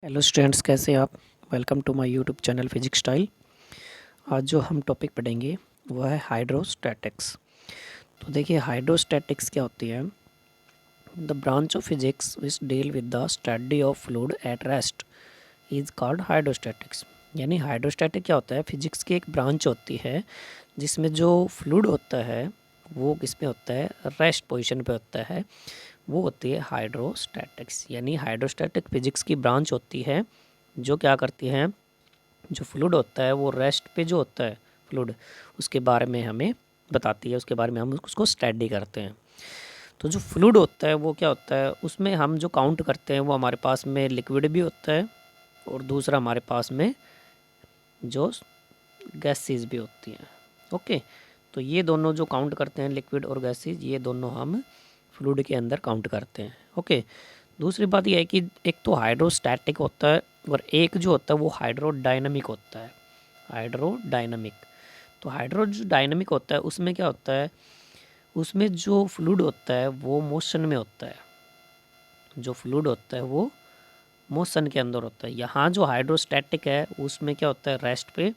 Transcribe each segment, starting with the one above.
Hello students, कैसे हैं आप। Welcome to my YouTube channel physics style. आज जो हम टॉपिक पढ़ेंगे वो है हाइड्रोस्टैटिक्स। तो देखिए, हाइड्रोस्टैटिक्स क्या होती है। The branch of physics which deal with the study of fluid eight rest is called hydrostatics. यानी हाइड्रोस्टैटिक क्या होता है, फिजिक्स की एक ब्रांच होती है जिसमें जो फ्लूइड होता है वो किस में होता है, रेस्ट पोजिशन पे होता है, वो होती है हाइड्रोस्टैटिक्स। यानी हाइड्रोस्टैटिक फिजिक्स की ब्रांच होती है जो क्या करती है, जो फ्लूइड होता है वो रेस्ट पे जो होता है फ्लूइड, उसके बारे में हमें बताती है, उसके बारे में हम उसको स्टडी करते हैं। तो जो फ्लूइड होता है वो क्या होता है, उसमें हम जो काउंट करते हैं वो हमारे पास में लिक्विड भी होता है और दूसरा हमारे पास में जो गैसेस भी होती हैं। ओके, तो ये दोनों जो काउंट करते हैं, लिक्विड और गैसेस, ये दोनों हम फ्लूइड के अंदर काउंट करते हैं। ओके, दूसरी बात यह है कि एक तो हाइड्रोस्टैटिक होता है और एक जो होता है वो हाइड्रोडायनामिक होता है। हाइड्रोडायनामिक, तो हाइड्रोडायनामिक होता है, उसमें क्या होता है, उसमें जो फ्लूइड होता है वो मोशन में होता है। जो फ्लूइड होता है वो मोशन के अंदर होता है। यहाँ जो हाइड्रोस्टैटिक है उसमें क्या होता है, रेस्ट पे,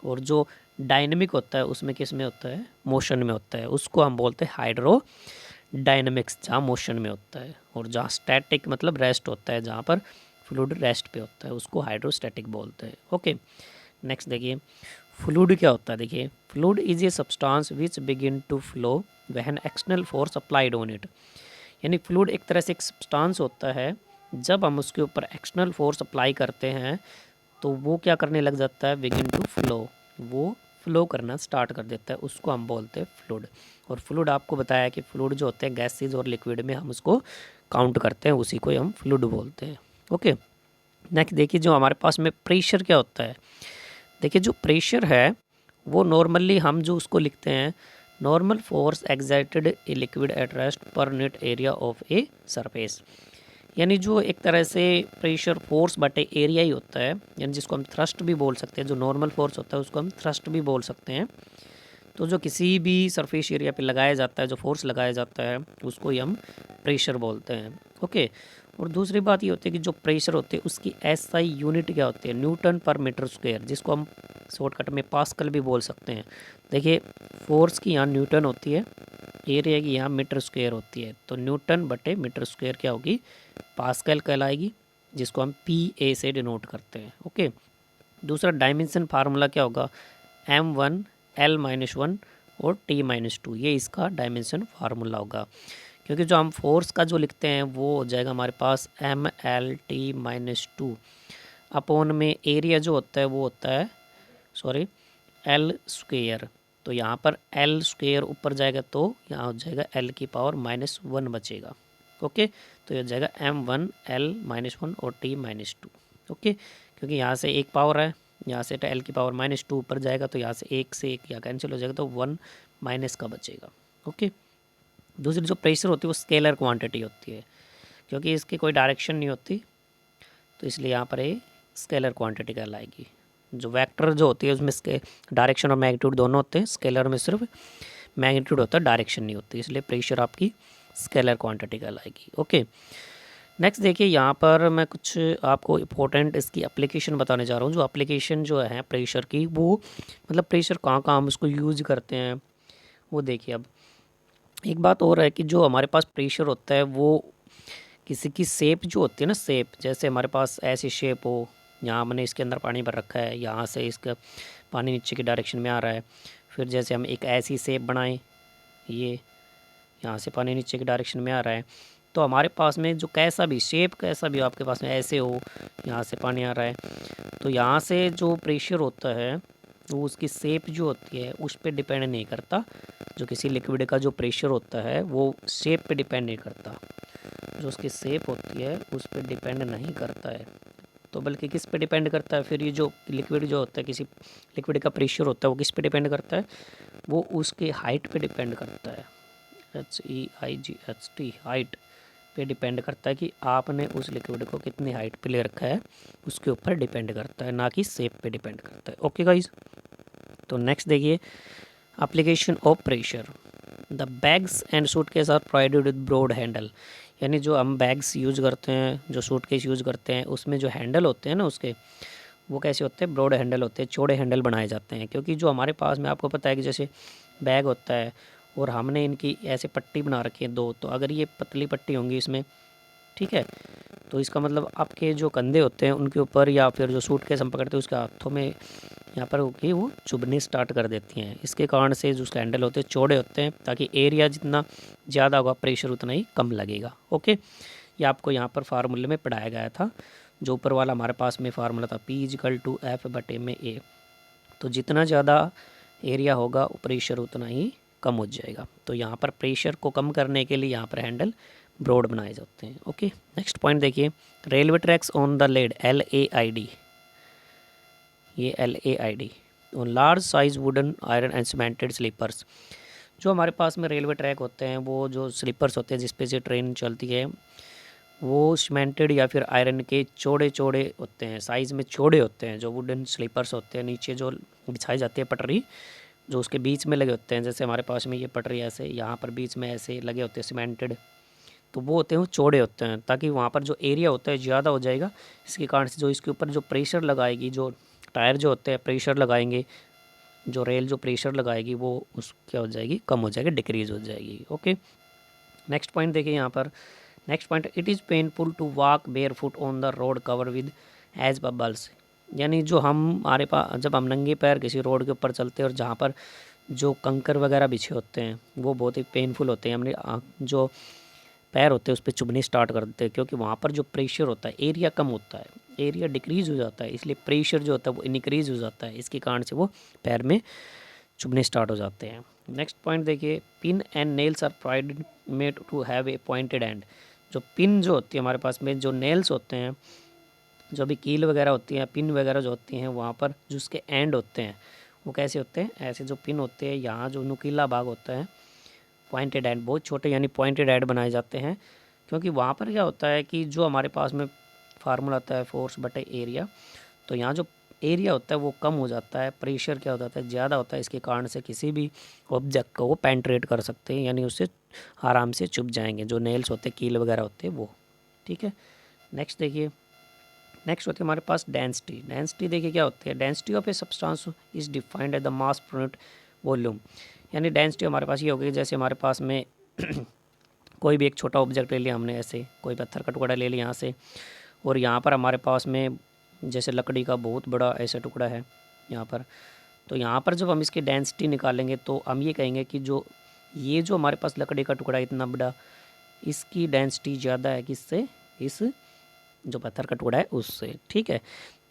और जो डायनेमिक होता है उसमें किस में होता है, मोशन में होता है। उसको हम बोलते हैं हाइड्रो डायनेमिक्स, जहाँ मोशन में होता है, और जहाँ स्टैटिक मतलब रेस्ट होता है, जहाँ पर फ्लूइड रेस्ट पे होता है, उसको हाइड्रोस्टैटिक बोलते हैं। ओके, नेक्स्ट देखिए, फ्लूइड क्या होता है। देखिए, fluid is a substance which begin to flow when external force applied on it. यानी फ्लूइड एक तरह से एक सब्सटेंस होता है, जब हम उसके ऊपर एक्सटर्नल फोर्स अप्लाई करते हैं तो वो क्या करने लग जाता है, बिगिन टू फ्लो, वो फ्लो करना स्टार्ट कर देता है, उसको हम बोलते हैं फ्लूइड। और फ्लूइड आपको बताया कि फ्लूइड जो होते हैं गैसेज और लिक्विड में हम उसको काउंट करते हैं, उसी को हम फ्लूइड बोलते हैं। ओके, नेक्स्ट देखिए, जो हमारे पास में प्रेशर क्या होता है। देखिए, जो प्रेशर है वो नॉर्मली हम जो उसको लिखते हैं, normal force excited a liquid at rest per unit area of a surface. यानी जो एक तरह से प्रेशर फोर्स बटे एरिया ही होता है, यानी जिसको हम थ्रस्ट भी बोल सकते हैं। जो नॉर्मल फोर्स होता है उसको हम थ्रस्ट भी बोल सकते हैं। तो जो किसी भी सरफेस एरिया पे लगाया जाता है, जो फोर्स लगाया जाता है, उसको ही हम प्रेशर बोलते हैं। ओके, और दूसरी बात ये होती है कि जो प्रेशर होते हैं उसकी एसआई यूनिट क्या होती है, न्यूटन पर मीटर स्क्वायर, जिसको हम शॉर्टकट में पास्कल भी बोल सकते हैं। देखिए, फोर्स की यहाँ न्यूटन होती है, एरिया की यहाँ मीटर स्क्वायर होती है, तो न्यूटन बटे मीटर स्क्वायर क्या होगी, पास्कल कहलाएगी, जिसको हम पी ए से डिनोट करते हैं। ओके, दूसरा डायमेंशन फार्मूला क्या होगा, m1 l-1 और t-2, ये इसका डायमेंशन फार्मूला होगा। क्योंकि जो हम फोर्स का जो लिखते हैं वो हो जाएगा हमारे पास m-l-t-2 अपॉन में एरिया जो होता है वो होता है, सॉरी, एल स्क्वेयर। तो यहाँ पर एल स्क्वेयर ऊपर जाएगा तो यहाँ हो जाएगा एल की पावर -1 बचेगा। ओके, तो ये हो जाएगा m1 l-1 और t-2। ओके, क्योंकि यहाँ से एक पावर है, यहाँ से एल की पावर -2 ऊपर जाएगा तो यहाँ से एक यहाँ कैंसिल हो जाएगा, तो 1 माइनस का बचेगा। ओके, दूसरी जो प्रेशर होती है वो स्केलर क्वांटिटी होती है, क्योंकि इसकी कोई डायरेक्शन नहीं होती, तो इसलिए यहाँ पर ये स्केलर क्वांटिटी कहलाएगी। जो वेक्टर जो होती है उसमें डायरेक्शन और मैग्नीट्यूड दोनों होते हैं, स्केलर में सिर्फ मैग्नीट्यूड होता है, डायरेक्शन नहीं होती, इसलिए प्रेशर आपकी स्केलर क्वांटिटी कहलाएगी। ओके, नेक्स्ट देखिए, यहाँ पर मैं कुछ आपको इम्पोर्टेंट इसकी एप्लीकेशन बताने जा रहा हूँ। जो एप्लीकेशन जो है प्रेशर की, वो मतलब प्रेशर कहाँ कहाँ हम इसको यूज़ करते हैं वो देखिए। अब एक बात और है कि जो हमारे पास प्रेशर होता है वो किसी की शेप जो होती है ना, शेप, जैसे हमारे पास ऐसी शेप हो, यहाँ हमने इसके अंदर पानी भर रखा है, यहाँ से इसका पानी नीचे की डायरेक्शन में आ रहा है, फिर जैसे हम एक ऐसी शेप बनाएं, ये यहाँ से पानी नीचे की डायरेक्शन में आ रहा है, तो हमारे पास में जो कैसा भी शेप, कैसा भी आपके पास में ऐसे हो, यहाँ से पानी आ रहा है, तो यहाँ से जो प्रेशर होता है वो उसकी शेप जो होती है उस पर डिपेंड नहीं करता। जो किसी लिक्विड का जो प्रेशर होता है वो शेप पे डिपेंड नहीं करता, जो उसकी शेप होती है उस पर डिपेंड नहीं करता है, तो बल्कि किस पे डिपेंड करता है, फिर ये जो लिक्विड जो होता है, किसी लिक्विड का प्रेशर होता है वो किस पे डिपेंड करता है, वो उसके हाइट पे डिपेंड करता है। HEIGHT, हाइट पे डिपेंड करता है कि आपने उस लिक्विड को कितनी हाइट पे ले रखा है, उसके ऊपर डिपेंड करता है, ना कि शेप पे डिपेंड करता है। ओके गाइज, तो नेक्स्ट देखिए, application of pressure. The bags and suitcase are provided with broad handle. यानी जो हम बैग्स यूज़ करते हैं, जो सूटकेस यूज़ करते हैं, उसमें जो हैंडल होते हैं ना उसके, वो कैसे होते हैं, ब्रॉड हैंडल होते हैं, चौड़े हैंडल बनाए जाते हैं। क्योंकि जो हमारे पास में आपको पता है कि जैसे बैग होता है और हमने इनकी ऐसे पट्टी बना रखी है दो, तो अगर ये पतली पट्टी होंगी इसमें, ठीक है, तो इसका मतलब आपके जो कंधे होते हैं उनके ऊपर, या फिर जो सूटकेस हम पकड़ते हैं उसके हाथों में यहाँ पर होगी, वो चुभने स्टार्ट कर देती हैं। इसके कारण से जो उसके हैंडल होते हैं चौड़े होते हैं, ताकि एरिया जितना ज़्यादा होगा प्रेशर उतना ही कम लगेगा। ओके, ये आपको यहाँ पर फार्मूले में पढ़ाया गया था। जो ऊपर वाला हमारे पास में फार्मूला था P=F/A। तो जितना ज़्यादा एरिया होगा प्रेशर उतना ही कम हो जाएगा। तो यहाँ पर प्रेशर को कम करने के लिए यहाँ पर हैंडल ब्रॉड बनाए जाते हैं। ओके, नेक्स्ट पॉइंट देखिए, railway tracks on the laid LAID, ये LAID on large size wooden iron and cemented sleepers. जो हमारे पास में रेलवे ट्रैक होते हैं, वो जो स्लीपर्स होते हैं जिस पे से ट्रेन चलती है, वो सीमेंटेड या फिर आयरन के चौड़े चौड़े होते हैं, साइज़ में चौड़े होते हैं। जो वुडन स्लीपर्स होते हैं, नीचे जो बिछाई जाती है पटरी, जो उसके बीच में लगे होते हैं, जैसे हमारे पास में ये पटरी ऐसे यहाँ पर बीच में ऐसे लगे होते हैं सीमेंटेड, तो वो होते हैं, वो चौड़े होते हैं, ताकि वहाँ पर जो एरिया होता है ज़्यादा हो जाएगा। इसके कारण से जो इसके ऊपर जो प्रेशर लगाएगी, जो टायर जो होते हैं प्रेशर लगाएंगे, जो रेल जो प्रेशर लगाएगी वो उस क्या हो जाएगी, कम हो जाएगी, डिक्रीज़ हो जाएगी। ओके, नेक्स्ट पॉइंट देखिए यहाँ पर, next point, it is painful to walk bare foot on the road cover with edge bubbles. यानी जो हमारे पास जब हम नंगे पैर किसी रोड के ऊपर चलते हैं और जहाँ पर जो कंकर वगैरह बिछे होते हैं वो बहुत ही पेनफुल होते हैं, हमने जो पैर होते हैं उस पर चुभने स्टार्ट कर देते हैं, क्योंकि वहाँ पर जो प्रेशर होता है, एरिया कम होता है, एरिया डिक्रीज़ हो जाता है, इसलिए प्रेशर जो होता है वो इनक्रीज़ हो जाता है। इसके कारण से वो पैर में चुभने स्टार्ट हो जाते हैं। नेक्स्ट पॉइंट देखिए, pin and nails are provided made to have a pointed end. जो पिन जो होती है हमारे पास में, जो नेल्स होते हैं, जो भी कील वगैरह होती हैं, पिन वगैरह जो होती हैं, वहाँ पर जो उसके एंड होते हैं वो कैसे होते हैं, ऐसे जो पिन होते हैं, यहाँ जो नुकीला भाग होता है, पॉइंटेड एंड, बहुत छोटे यानी पॉइंटेड एंड बनाए जाते हैं। क्योंकि वहाँ पर क्या होता है कि जो हमारे पास में फार्मूला आता है फोर्स/एरिया, तो यहाँ जो एरिया होता है वो कम हो जाता है, प्रेशर क्या हो जाता है, ज़्यादा होता है। इसके कारण से किसी भी ऑब्जेक्ट को वो पेंट्रेट कर सकते हैं, यानी उससे आराम से चुभ जाएंगे, जो नेल्स होते हैं, कील वगैरह होते हैं वो। ठीक है, नेक्स्ट देखिए, नेक्स्ट होती है हमारे पास डेंसिटी। डेंसिटी देखिए क्या होती है, density of a substance is defined as the mass per unit volume. यानी डेंसिटी हमारे पास ये होगी, जैसे हमारे पास में कोई भी एक छोटा ऑब्जेक्ट ले लिया हमने, ऐसे कोई पत्थर का टुकड़ा ले लिया यहाँ से, और यहाँ पर हमारे पास में जैसे लकड़ी का बहुत बड़ा ऐसा टुकड़ा है यहाँ पर, तो यहाँ पर जब हम इसकी डेंसिटी निकालेंगे तो हम ये कहेंगे कि जो ये जो हमारे पास लकड़ी का टुकड़ा इतना बड़ा, इसकी डेंसिटी ज़्यादा है किससे, इस जो पत्थर का टुकड़ा है उससे। ठीक है,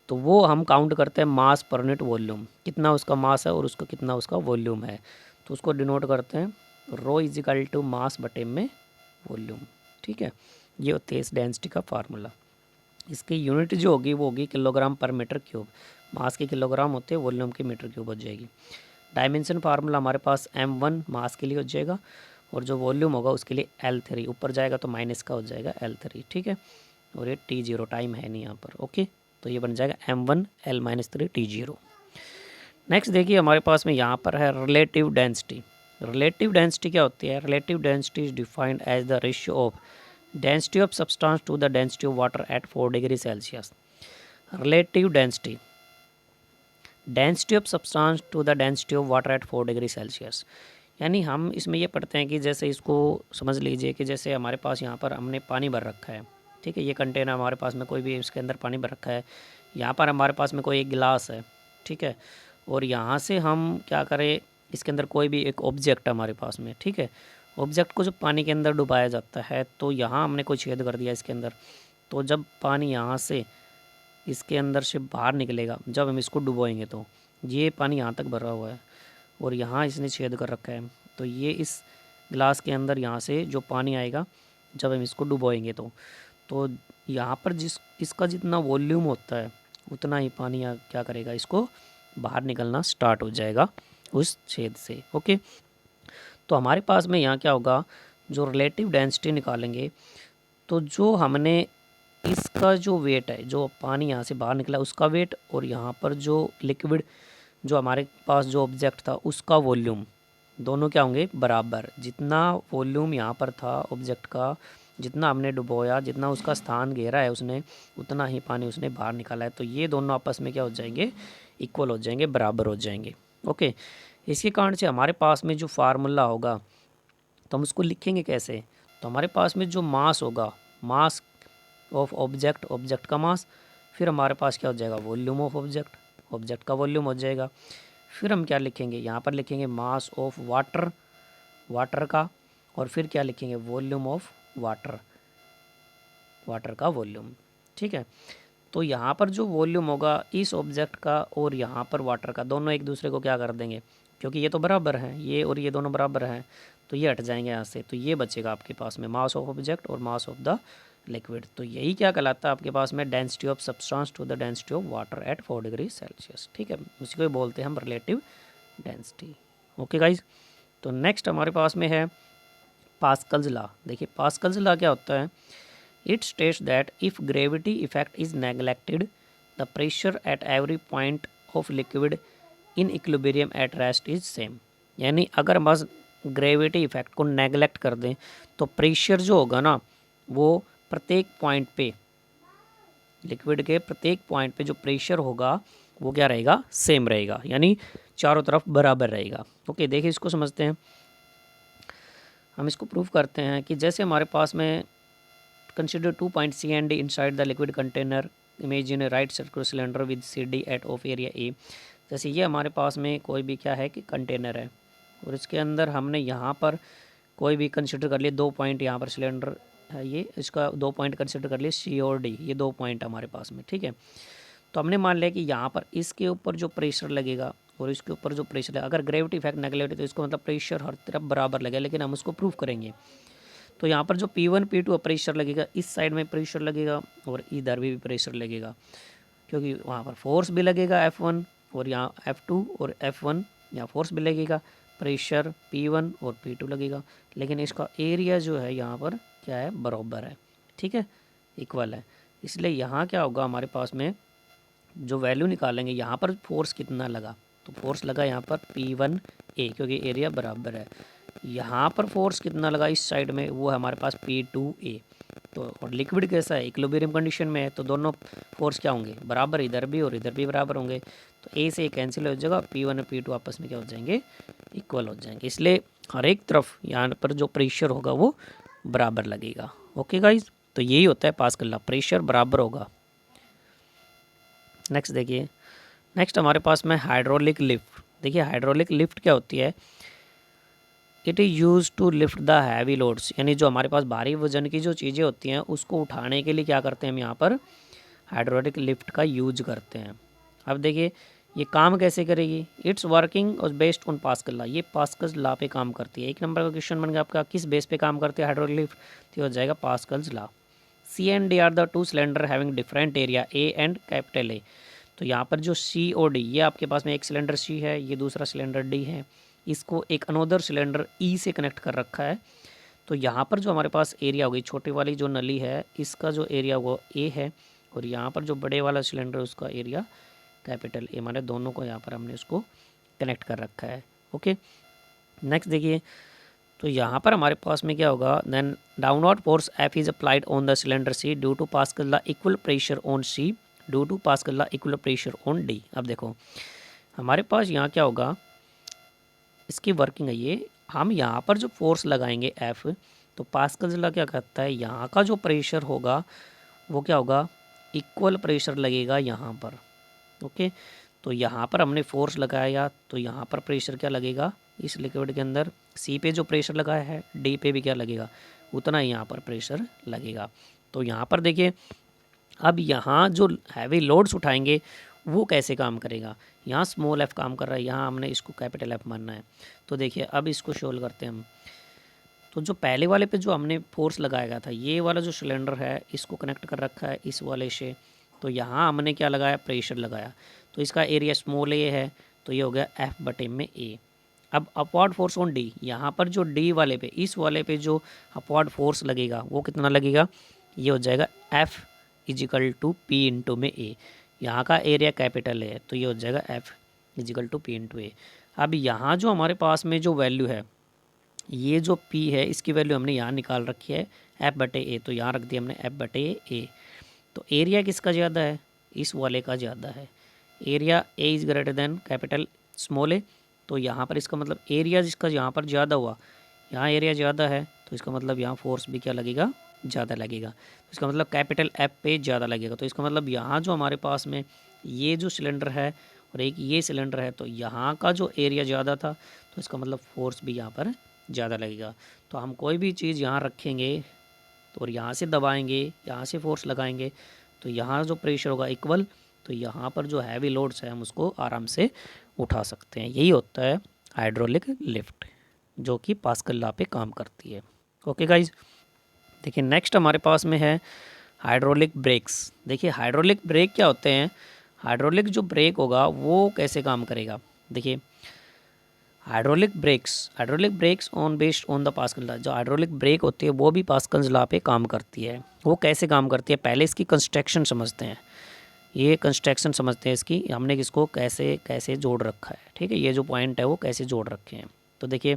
तो वो हम काउंट करते हैं मास पर यूनिट वॉल्यूम, कितना उसका मास है और उसका कितना उसका वॉल्यूम है, तो उसको डिनोट करते हैं ρ = मास बटे में वॉल्यूम। ठीक है, ये होती है इस डेंसिटी का फार्मूला। इसकी यूनिट जो होगी वो होगी किलोग्राम पर मीटर क्यूब, मास के किलोग्राम होते हैं, वॉल्यूम की मीटर क्यूब हो जाएगी। डायमेंशन फार्मूला हमारे पास m1 मास के लिए हो जाएगा, और जो वॉल्यूम होगा उसके लिए L3, ऊपर जाएगा तो माइनस का हो जाएगा L3। ठीक है, और ये T0 टाइम है नहीं यहाँ पर। ओके, तो ये बन जाएगा m1 L-3 T0। नेक्स्ट देखिए हमारे पास में यहाँ पर है रिलेटिव डेंसिटी। रिलेटिव डेंसिटी क्या होती है, relative density is defined as the ratio of density of substance to the density of water at 4 degree Celsius. Relative density, density of substance to the density of water at 4 degree Celsius. यानी हम इसमें ये पढ़ते हैं कि जैसे इसको समझ लीजिए कि जैसे हमारे पास यहाँ पर हमने पानी भर रखा है, ठीक है, ये कंटेनर हमारे पास में कोई भी इसके अंदर पानी भर रखा है, यहाँ पर हमारे पास में कोई एक गिलास है, ठीक है, और यहाँ से हम क्या करें, इसके अंदर कोई भी एक ऑब्जेक्ट हमारे पास में, ठीक है, ऑब्जेक्ट को जब पानी के अंदर डुबाया जाता है तो यहाँ हमने कोई छेद कर दिया इसके अंदर, तो जब पानी यहाँ से इसके अंदर से बाहर निकलेगा, जब हम इसको डुबोएंगे तो ये पानी यहाँ तक भरा हुआ है और यहाँ इसने छेद कर रखा है, तो ये इस गिलास के अंदर यहाँ से जो पानी आएगा जब हम इसको डुबोएंगे तो यहाँ पर इसका जितना वॉल्यूम होता है उतना ही पानी क्या करेगा, इसको बाहर निकलना स्टार्ट हो जाएगा उस छेद से। ओके, तो हमारे पास में यहाँ क्या होगा, जो रिलेटिव डेंसिटी निकालेंगे तो जो हमने इसका जो वेट है, जो पानी यहाँ से बाहर निकला उसका वेट, और यहाँ पर जो लिक्विड जो हमारे पास जो ऑब्जेक्ट था उसका वॉल्यूम, दोनों क्या होंगे बराबर। जितना वॉल्यूम यहाँ पर था ऑब्जेक्ट का जितना हमने डुबोया, जितना उसका स्थान घेरा है उसने, उतना ही पानी उसने बाहर निकाला है। तो ये दोनों आपस में क्या हो जाएंगे, इक्वल हो जाएंगे, बराबर हो जाएंगे। ओके, इसके कारण से हमारे पास में जो फार्मूला होगा तो हम उसको लिखेंगे कैसे। तो हमारे पास में जो मास होगा, मास ऑफ ऑब्जेक्ट, ऑब्जेक्ट का मास, फिर हमारे पास क्या हो जाएगा, वॉल्यूम ऑफ ऑब्जेक्ट, ऑब्जेक्ट का वॉल्यूम हो जाएगा। फिर हम क्या लिखेंगे, यहाँ पर लिखेंगे मास ऑफ वाटर, वाटर का, और फिर क्या लिखेंगे, वॉल्यूम ऑफ वाटर, वाटर का वॉल्यूम। ठीक है, तो यहाँ पर जो वॉल्यूम होगा इस ऑब्जेक्ट का और यहाँ पर वाटर का, दोनों एक दूसरे को क्या कर देंगे, क्योंकि ये तो बराबर हैं, ये और ये दोनों बराबर हैं, तो ये हट जाएंगे यहाँ से। तो ये बचेगा आपके पास में मास ऑफ ऑब्जेक्ट और मास ऑफ द लिक्विड। तो यही क्या कहलाता है आपके पास में, density of substance to the density of water at 4 degree Celsius. ठीक है, उसी को बोलते हैं हम रिलेटिव डेंसिटी। ओके गाइज, तो नेक्स्ट हमारे पास में है पास्कल्स लॉ। देखिए पास्कल्स लॉ क्या होता है, it states that if gravity effect is neglected the pressure at every point of liquid in equilibrium at rest is same. यानी अगर हम बस ग्रेविटी इफेक्ट को नेग्लेक्ट कर दें तो प्रेशर जो होगा ना वो प्रत्येक पॉइंट पे, लिक्विड के प्रत्येक पॉइंट पे जो प्रेशर होगा वो क्या रहेगा, सेम रहेगा, यानी चारों तरफ बराबर रहेगा। ओके, देखिए इसको समझते हैं, हम इसको प्रूव करते हैं कि जैसे हमारे पास में consider 2 point C and D inside the liquid container, imagine right circular cylinder with C D at of area A. जैसे ये हमारे पास में कोई भी क्या है कि कंटेनर है और इसके अंदर हमने यहाँ पर कोई भी कंसिडर कर लिए 2 पॉइंट, यहाँ पर सिलेंडर है ये, इसका 2 पॉइंट कंसिडर कर लिए सी और डी, ये 2 पॉइंट हमारे पास में। ठीक है, तो हमने मान लिया कि यहाँ पर इसके ऊपर जो प्रेशर लगेगा और इसके ऊपर जो प्रेशर है, अगर ग्रेविटी इफेक्ट नेगलेक्ट तो इसको मतलब प्रेशर हर तरफ बराबर लगेगा, लेकिन हम उसको प्रूफ करेंगे। तो यहाँ पर जो P1 P2 प्रेशर लगेगा, इस साइड में प्रेशर लगेगा और इधर भी प्रेशर लगेगा, क्योंकि वहाँ पर फोर्स भी लगेगा F1 और यहाँ F2 और F1 यहाँ फोर्स भी लगेगा, प्रेशर P1 और P2 लगेगा, लेकिन इसका एरिया जो है यहाँ पर क्या है, बराबर है। ठीक है, इक्वल है, इसलिए यहाँ क्या होगा हमारे पास में जो वैल्यू निकालेंगे, यहाँ पर फोर्स कितना लगा, तो फोर्स लगा यहाँ पर P1A, क्योंकि एरिया बराबर है। यहाँ पर फोर्स कितना लगा इस साइड में, वो है हमारे पास P2A। तो और लिक्विड कैसा है, इक्विलिब्रियम कंडीशन में है, तो दोनों फोर्स क्या होंगे, बराबर, इधर भी और इधर भी बराबर होंगे। तो ए से कैंसिल हो जाएगा, P1 और P2 आपस में क्या हो जाएंगे, इक्वल हो जाएंगे। इसलिए हर एक तरफ यहाँ पर जो प्रेशर होगा वो बराबर लगेगा। ओके गाइज, तो यही होता है पास्कल लॉ, प्रेशर बराबर होगा। नेक्स्ट देखिए, नेक्स्ट हमारे पास में हाइड्रोलिक लिफ्ट। देखिए हाइड्रोलिक लिफ्ट क्या होती है, it is use to lift the heavy loads, यानी जो हमारे पास भारी वजन की जो चीज़ें होती हैं उसको उठाने के लिए क्या करते हैं हम यहाँ पर हाइड्रोलिक लिफ्ट का यूज करते हैं। अब देखिए ये काम कैसे करेगी, इट्स वर्किंग और बेस्ड ऑन पास्कल लॉ, ये पास्कल्स लॉ पे काम करती है। 1 नंबर का क्वेश्चन बन गया आपका, किस बेस पे काम करती है हाइड्रोलिक लिफ्ट, तो हो जाएगा Pascal's law. C and D are the 2 cylinder having different area A and capital A. तो यहाँ पर जो सी और डी, ये आपके पास में एक सिलेंडर सी है, ये दूसरा सिलेंडर डी है, इसको एक अनोदर सिलेंडर ई से कनेक्ट कर रखा है। तो यहाँ पर जो हमारे पास एरिया होगी, छोटी वाली जो नली है इसका जो एरिया होगा ए है, और यहाँ पर जो बड़े वाला सिलेंडर उसका एरिया कैपिटल ए, माने दोनों को यहाँ पर हमने उसको कनेक्ट कर रखा है। ओके, नेक्स्ट देखिए, तो यहाँ पर हमारे पास में क्या होगा, then downward force F is applied on the cylinder C due to Pascal law equal pressure on C due to Pascal law equal pressure on D. अब देखो हमारे पास यहाँ क्या होगा, इसकी वर्किंग है ये, हम यहाँ पर जो फोर्स लगाएंगे एफ, तो पास्कल्स लॉ क्या कहता है, यहाँ का जो प्रेशर होगा वो क्या होगा, इक्वल प्रेशर लगेगा यहाँ पर। ओके, तो यहाँ पर हमने फोर्स लगाया तो यहाँ पर प्रेशर क्या लगेगा, इस लिक्विड के अंदर सी पे जो प्रेशर लगाया है डी पे भी क्या लगेगा, उतना ही यहाँ पर प्रेशर लगेगा। तो यहाँ पर देखिए अब यहाँ जो हैवी लोड्स उठाएंगे वो कैसे काम करेगा, यहाँ स्मॉल एफ काम कर रहा है, यहाँ हमने इसको कैपिटल एफ मानना है। तो देखिए अब इसको सोल्व करते हैं हम। तो जो पहले वाले पे जो हमने फोर्स लगाया गया था, ये वाला जो सिलेंडर है इसको कनेक्ट कर रखा है इस वाले से, तो यहाँ हमने क्या लगाया, प्रेशर लगाया, तो इसका एरिया स्मॉल ए है, तो ये हो गया एफ बटे में ए। अब अपवर्ड फोर्स ऑन डी, यहाँ पर जो डी वाले पे, इस वाले पे जो अपवर्ड फोर्स लगेगा वो कितना लगेगा, ये हो जाएगा F is equal to P into में ए। यहाँ का एरिया कैपिटल है तो ये हो जाएगा F is equal to P into A. अब यहाँ जो हमारे पास में जो वैल्यू है ये जो P है इसकी वैल्यू हमने यहाँ निकाल रखी है F/A, तो यहाँ रख दिया हमने F/A। तो एरिया किसका ज़्यादा है, इस वाले का ज़्यादा है। Area A is greater than capital small a, तो यहाँ पर इसका मतलब एरिया जिसका यहाँ पर ज़्यादा हुआ, यहाँ एरिया ज़्यादा है तो इसका मतलब यहाँ फोर्स भी क्या लगेगा, ज़्यादा लगेगा। तो इसका मतलब कैपिटल F पे ज़्यादा लगेगा। तो इसका मतलब यहाँ जो हमारे पास में ये जो सिलेंडर है और एक ये सिलेंडर है, तो यहाँ का जो एरिया ज़्यादा था तो इसका मतलब फोर्स भी यहाँ पर ज़्यादा लगेगा। तो हम कोई भी चीज़ यहाँ रखेंगे तो और यहाँ से दबाएंगे, यहाँ से फोर्स लगाएंगे तो यहाँ जो प्रेशर होगा इक्वल, तो यहाँ पर जो हैवी लोड्स है हम उसको आराम से उठा सकते हैं। यही होता है हाइड्रोलिक लिफ्ट, जो कि पास्कल लॉ पे काम करती है। ओके गाइज, देखिए नेक्स्ट हमारे पास में है हाइड्रोलिक ब्रेक्स। देखिए हाइड्रोलिक ब्रेक क्या होते हैं, हाइड्रोलिक जो ब्रेक होगा वो कैसे काम करेगा। देखिए hydraulic breaks on based on the pascal law. जो हाइड्रोलिक ब्रेक होती है वो भी पास्कल लॉ पे काम करती है। वो कैसे काम करती है, पहले इसकी कंस्ट्रक्शन समझते हैं। ये कंस्ट्रक्शन समझते हैं इसकी, हमने इसको कैसे कैसे जोड़ रखा है। ठीक है, ये जो पॉइंट है वो कैसे जोड़ रखे हैं। तो देखिए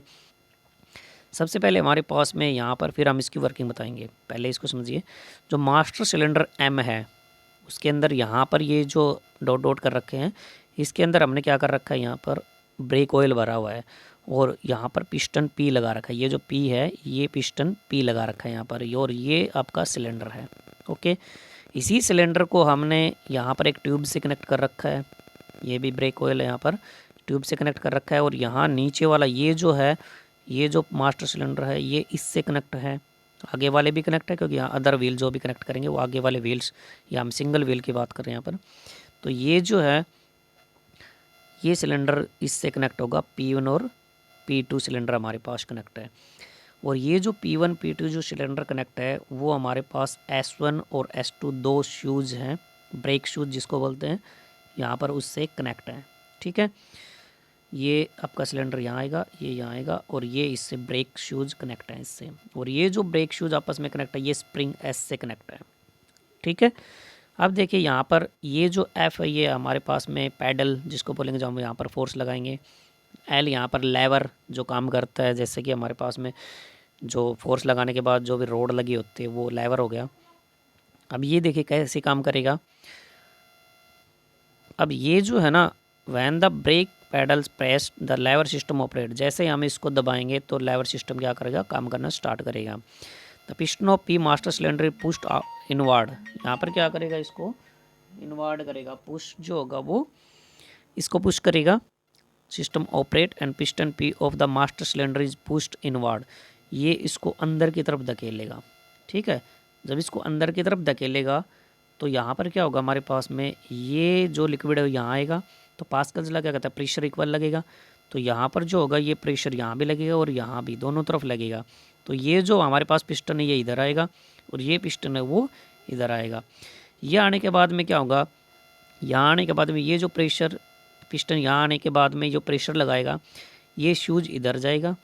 सबसे पहले हमारे पास में यहाँ पर, फिर हम इसकी वर्किंग बताएंगे, पहले इसको समझिए। जो मास्टर सिलेंडर M है उसके अंदर यहाँ पर ये जो डॉट डॉट कर रखे हैं, इसके अंदर हमने क्या कर रखा है, यहाँ पर ब्रेक ऑयल भरा हुआ है और यहाँ पर पिस्टन P लगा रखा है। ये जो P है ये पिस्टन P लगा रखा है यहाँ पर, और ये आपका सिलेंडर है। ओके, इसी सिलेंडर को हमने यहाँ पर एक ट्यूब से कनेक्ट कर रखा है। ये भी ब्रेक ऑयल है, यहाँ पर ट्यूब से कनेक्ट कर रखा है। और यहाँ नीचे वाला ये जो है, ये जो मास्टर सिलेंडर है ये इससे कनेक्ट है। आगे वाले भी कनेक्ट है क्योंकि यहाँ अदर व्हील जो भी कनेक्ट करेंगे वो आगे वाले व्हील्स, या हम सिंगल व्हील की बात कर रहे हैं यहाँ पर। तो ये जो है ये सिलेंडर इससे कनेक्ट होगा, P1 और P2 सिलेंडर हमारे पास कनेक्ट है। और ये जो P1 P2 जो सिलेंडर कनेक्ट है वो हमारे पास S1 और S2 दो शूज़ हैं, ब्रेक शूज़ जिसको बोलते हैं, यहाँ पर उससे कनेक्ट है। ठीक है, ये आपका सिलेंडर यहाँ आएगा, ये यहाँ आएगा और ये इससे ब्रेक शूज़ कनेक्ट है इससे। और ये जो ब्रेक शूज़ आपस में कनेक्ट है ये स्प्रिंग S से कनेक्ट है। ठीक है, अब देखिए यहाँ पर ये जो F है ये हमारे पास में पैडल जिसको बोलेंगे, जो हम यहाँ पर फोर्स लगाएंगे। L यहाँ पर लेवर जो काम करता है, जैसे कि हमारे पास में जो फोर्स लगाने के बाद जो भी रोड लगी होती है वो लेवर हो गया। अब ये देखिए कैसे काम करेगा। अब ये जो है ना, when the brake pedals press the lever system operate, जैसे ही हम इसको दबाएंगे तो लेवर सिस्टम क्या करेगा, काम करना स्टार्ट करेगा। The piston of P master cylinder pushed inward, यहाँ पर क्या करेगा, इसको इनवर्ड करेगा। पुश जो होगा वो इसको पुश करेगा, system operate and piston P of the master cylinder is pushed inward, ये इसको अंदर की तरफ धकेलेगा। ठीक है, जब इसको अंदर की तरफ धकेलेगा तो यहाँ पर क्या होगा, हमारे पास में ये जो लिक्विड है यहाँ आएगा। तो पास्कल्स लॉ क्या कहता है, प्रेशर इक्वल लगेगा। तो यहाँ पर जो होगा ये प्रेशर यहाँ भी लगेगा और यहाँ भी, दोनों तरफ लगेगा। तो ये जो हमारे पास पिस्टन है ये इधर आएगा और ये पिस्टन है वो इधर आएगा। ये आने के बाद में क्या होगा, यहाँ आने के बाद में ये जो प्रेशर, पिस्टन यहाँ आने के बाद में जो प्रेशर लगाएगा ये शूज इधर जाएगा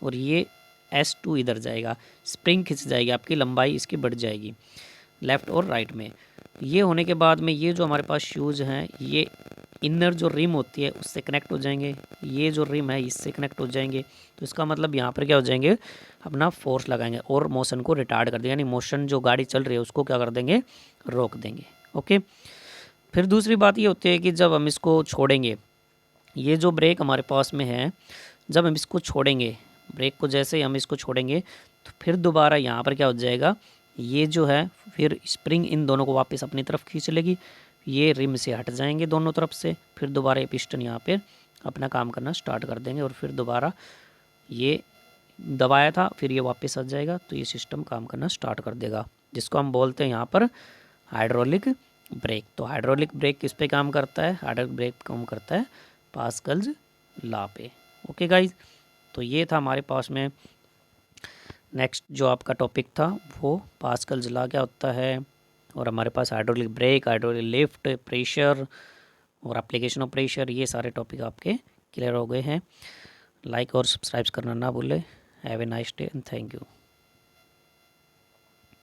और ये S2 इधर जाएगा। स्प्रिंग खिंच जाएगी, आपकी लंबाई इसकी बढ़ जाएगी लेफ़्ट और राइट में। ये होने के बाद में ये जो हमारे पास शूज़ हैं ये इनर जो रिम होती है उससे कनेक्ट हो जाएंगे, ये जो रिम है इससे कनेक्ट हो जाएंगे। तो इसका मतलब यहाँ पर क्या हो जाएंगे, अपना फोर्स लगाएंगे और मोशन को रिटार्ड कर देंगे, यानी मोशन जो गाड़ी चल रही है उसको क्या कर देंगे, रोक देंगे। ओके, फिर दूसरी बात ये होती है कि जब हम इसको छोड़ेंगे, ये जो ब्रेक हमारे पास में है, जब हम इसको छोड़ेंगे, ब्रेक को जैसे ही हम इसको छोड़ेंगे तो फिर दोबारा यहाँ पर क्या हो जाएगा, ये जो है फिर स्प्रिंग इन दोनों को वापस अपनी तरफ खींच लेगी, ये रिम से हट जाएंगे दोनों तरफ से। फिर दोबारा ये पिस्टन यहाँ पे अपना काम करना स्टार्ट कर देंगे और फिर दोबारा ये दबाया था फिर ये वापस आ जाएगा, तो ये सिस्टम काम करना स्टार्ट कर देगा, जिसको हम बोलते हैं यहाँ पर हाइड्रोलिक ब्रेक। तो हाइड्रोलिक ब्रेक किस पे काम करता है, हाइड्रोलिक ब्रेक काम करता है पास्कल्स लॉ पे। ओके गाइज, तो ये था हमारे पास में नेक्स्ट जो आपका टॉपिक था वो पास्कल्स लॉ क्या होता है, और हमारे पास hydraulic brake, hydraulic lift, pressure और एप्लीकेशन ऑफ प्रेशर, ये सारे टॉपिक आपके क्लियर हो गए हैं। लाइक और सब्सक्राइब करना ना भूलें। Have a nice day and thank you.